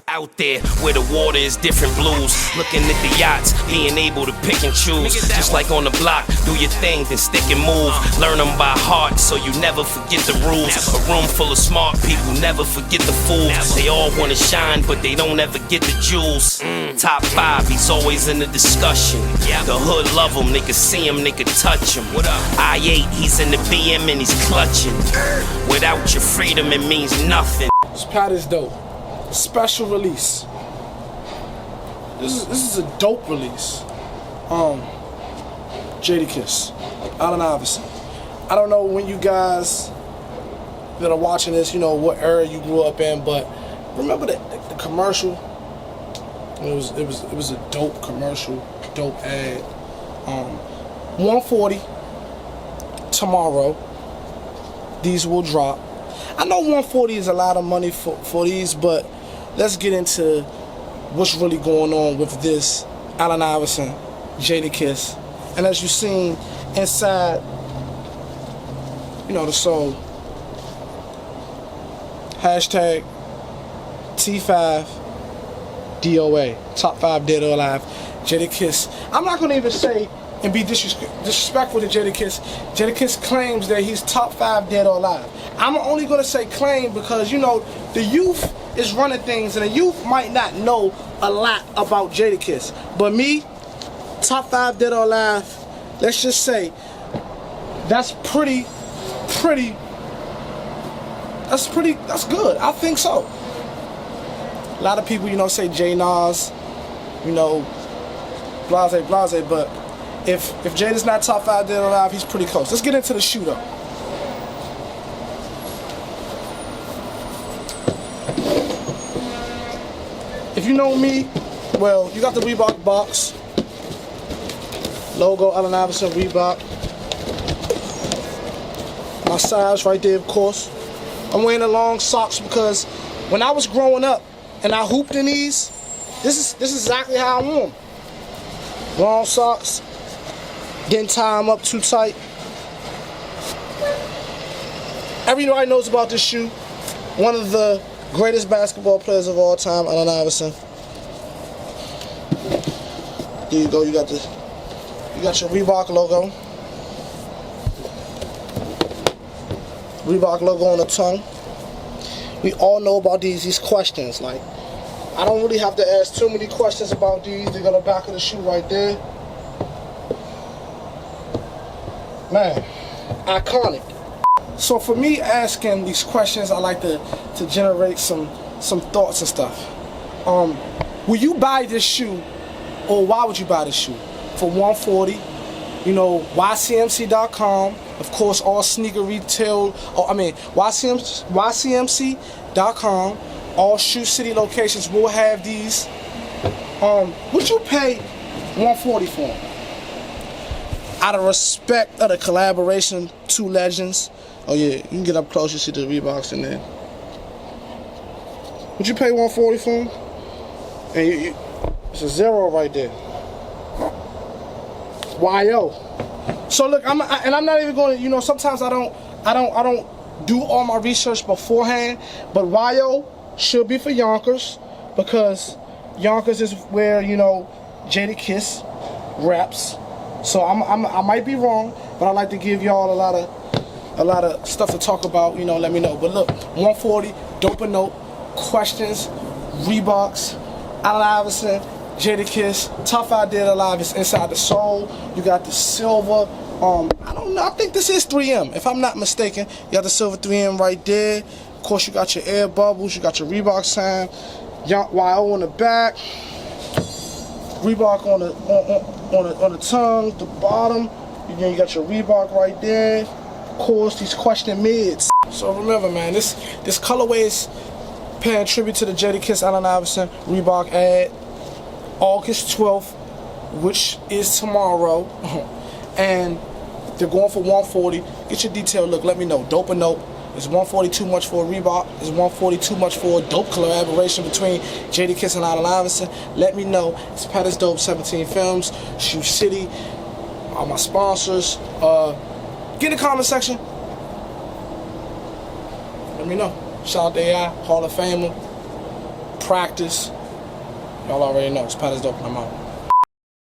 Out there where the water is different blues, looking at the yachts, being able to pick and choose. Just like on the block, do your thing, then stick and move. Learn them by heart so you never forget the rules. A room full of smart people, never forget the fools. They all wanna shine, but they don't ever get the jewels. Top 5, he's always in the discussion. The hood love him, they can see him, they can touch him. I-8, he's in the BM and he's clutching. Without your freedom, it means nothing. It's PATisDOPE. Special release. This is a dope release. Jadakiss, Allen Iverson. I don't know when you guys that are watching this, you know what era you grew up in, but remember the commercial? It was a dope commercial, dope ad. 140 tomorrow. These will drop. I know 140 is a lot of money for these, but let's get into what's really going on with this Allen Iverson, Jadakiss. And as you've seen inside, you know, the song, hashtag T5 DOA, top 5 dead or alive, Jadakiss. I'm not going to even say and be disrespectful to Jadakiss. Jadakiss claims that he's top 5 dead or alive. I'm only going to say claim because, you know, the youth is running things and the youth might not know a lot about Jadakiss. But me, top 5 dead or alive, let's just say that's good. I think so. A lot of people, you know, say J Nas, you know, blase, but if Jada's not top 5 dead or alive, he's pretty close. Let's get into the shoe though. If you know me, well, you got the Reebok box. Logo, Allen Iverson, Reebok. My size right there, of course. I'm wearing the long socks because when I was growing up and I hooped in these, this is exactly how I wore them. Long socks, didn't tie them up too tight. Everybody knows about this shoe. One of the greatest basketball players of all time, Allen Iverson. There you go. You got your Reebok logo. Reebok logo on the tongue. We all know about these questions. Like, I don't really have to ask too many questions about these. They got the back of the shoe right there. Man, iconic. So for me asking these questions, I like to generate some thoughts and stuff. Will you buy this shoe, or why would you buy this shoe? For 140, you know, YCMC.com, of course, all sneaker retail, YCMC.com, all Shoe City locations will have these. Would you pay 140 for them? Out of respect of the collaboration, two legends. Oh yeah, you can get up close, you see the Reeboks in there. Would you pay 140 for them? And it's a zero right there. YO. So look, I'm not even going to, you know, sometimes I don't do all my research beforehand, but YO should be for Yonkers because Yonkers is where, you know, Jadakiss raps. So I might be wrong, but I like to give y'all a lot of stuff to talk about, you know, let me know. But look, 140, dope a note, questions, Reeboks, Allen Iverson, Jadakiss, top 5 dead alive is inside the sole. You got the silver, I don't know, I think this is 3M, if I'm not mistaken. You got the silver 3M right there. Of course, you got your air bubbles, you got your Reebok sign, YO on the back, Reebok on the tongue, the bottom. You got your Reebok right there. Of course, these question mids. So remember, man, this colorway is paying tribute to the Jadakiss Allen Iverson Reebok ad, August 12th, which is tomorrow, and they're going for 140. Get your detail look. Let me know. Dope or nope. Is 140 too much for a Reebok? Is 140 too much for a dope collaboration between Jadakiss and Allen Iverson? Let me know. It's PATisDOPE 17 Films, Shoe City, all my sponsors. Get in the comment section. Let me know. Shout out to AI, Hall of Famer. practice. Y'all already know. It's PATisDOPE and I'm out.